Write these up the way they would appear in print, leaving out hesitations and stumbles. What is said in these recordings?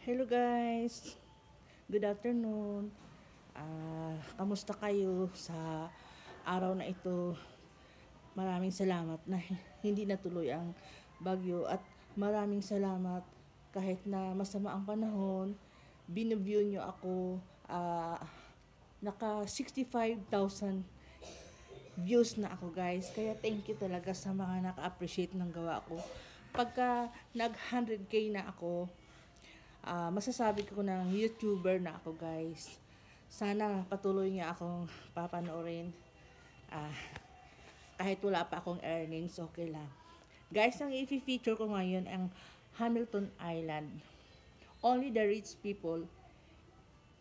Hello guys, good afternoon. Kamusta kayo sa araw na ito? Maraming salamat na hindi natuloy ang bagyo at maraming salamat kahit na masama ang panahon, biniview nyo ako. Naka 65,000 views na ako guys, kaya thank you talaga sa mga naka-appreciate ng gawa ko. Pagka nag 100k na ako, masasabi ko ng YouTuber na ako guys. Sana patuloy niya akong papanoorin. Ah, Kahit wala pa akong earnings, okay lang. Guys, ang i-feature ko ngayon ang Hamilton Island. Only the rich people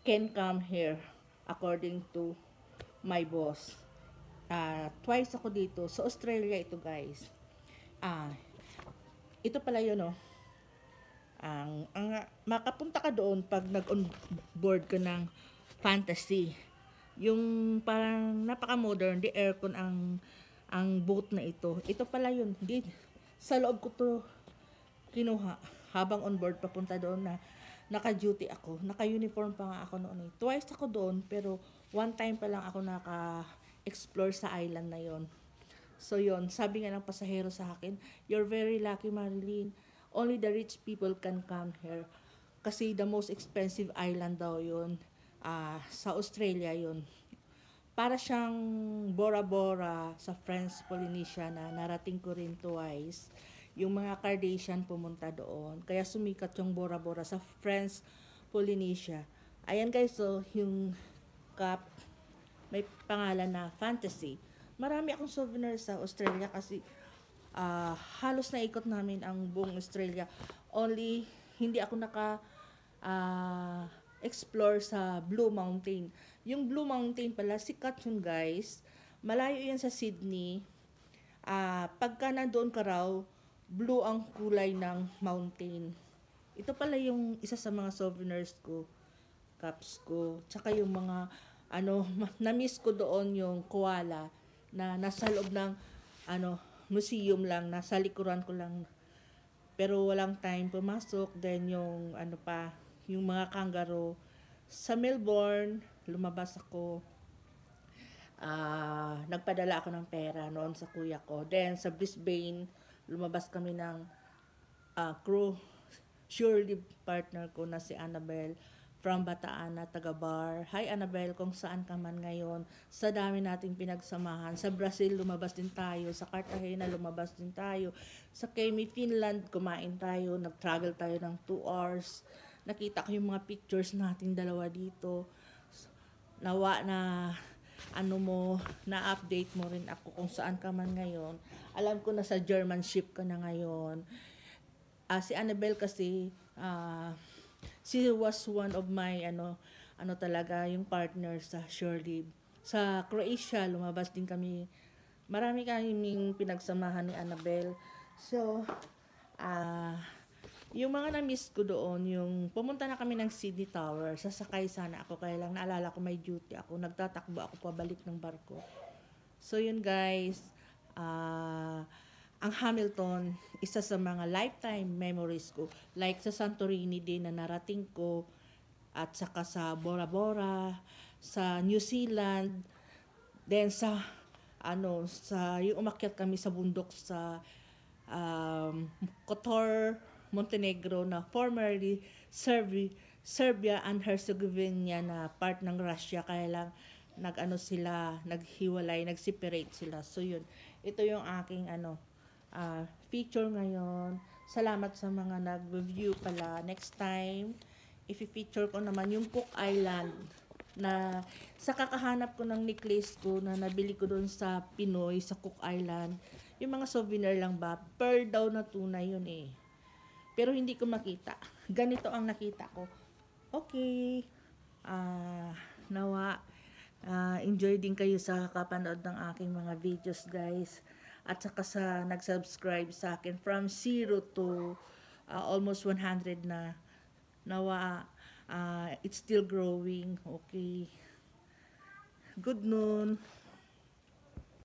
can come here according to my boss. Twice ako dito. Sa Australia ito guys. Ito pala yun, no? Makapunta ka doon pag nag-on board ka ng Fantasy. Yung parang napaka-modern, the aircon ang boat na ito. Ito pala yun. Sa loob ko to kinuha habang on board papunta doon na naka-duty ako. Naka-uniform pa nga ako noon. Twice ako doon pero one time pa lang ako naka-explore sa island na yon. So yon, sabi nga ng pasahero sa akin, "You're very lucky, Marilyn. Only the rich people can come here." Kasi the most expensive island daw yun. Sa Australia yun. Para siyang Bora Bora sa French Polynesia na narating ko rin twice. Yung mga Kardashian pumunta doon. Kaya sumikat yung Bora Bora sa French Polynesia. Ayan guys, so yung cup may pangalan na Fantasy. Marami akong souvenir sa Australia kasi halos naikot namin ang buong Australia. Only hindi ako explore sa Blue Mountain. Yung Blue Mountain pala, sikat yun guys. Malayo yan sa Sydney. Pagka nandoon ka raw, blue ang kulay ng mountain. Ito pala yung isa sa mga souvenirs ko, cups ko. Tsaka yung mga, na-miss ko doon yung koala na nasa loob ng, museum lang, nasa likuran ko lang. Pero walang time pumasok. Then yung, yung mga kangaroo. Sa Melbourne, lumabas ako. Nagpadala ako ng pera noon sa kuya ko. Then sa Brisbane, lumabas kami ng crew. Surely partner ko na si Annabelle from Bataan na taga-bar. Hi Annabelle, kung saan ka man ngayon. Sa dami nating pinagsamahan. Sa Brazil, lumabas din tayo. Sa Cartagena, lumabas din tayo. Sa Kemi, Finland, kumain tayo. Nag-travel tayo ng 2 hours. Nakita ko yung mga pictures nating dalawa dito. Nawa na na-update mo rin ako kung saan ka man ngayon. Alam ko na sa German ship ka na ngayon. Si Annabelle kasi, she was one of my, talaga, yung partner sa shore leave. Sa Croatia, lumabas din kami. Marami kaming pinagsamahan ni Annabelle. So, yung mga na-miss ko doon, yung pumunta na kami ng Sydney Tower, sasakay sana ako, kaya lang naalala ko may duty ako, nagtatakbo ako pabalik ng barko. So yun guys, ang Hamilton, isa sa mga lifetime memories ko. Like sa Santorini din na narating ko, at saka sa Bora Bora, sa New Zealand, then sa yung umakyat kami sa bundok sa Kotor, Montenegro na formerly Serbia and Herzegovina na part ng Russia, kaya lang naghiwalay, nag-separate sila. So yun, ito yung aking feature ngayon. Salamat sa mga nag-review pala. Next time, i-feature ko naman yung Cook Island na sa kakahanap ko ng necklace ko na nabili ko doon sa Pinoy, sa Cook Island. Yung mga souvenir lang ba? Pearl daw na tunay yun eh. Pero hindi ko makita. Ganito ang nakita ko. Okay. Nawa, enjoy din kayo sa kapanood ng aking mga videos guys. At saka sa nag-subscribe sa akin from 0 to almost 100 na. Nawa, it's still growing. Okay. Good noon.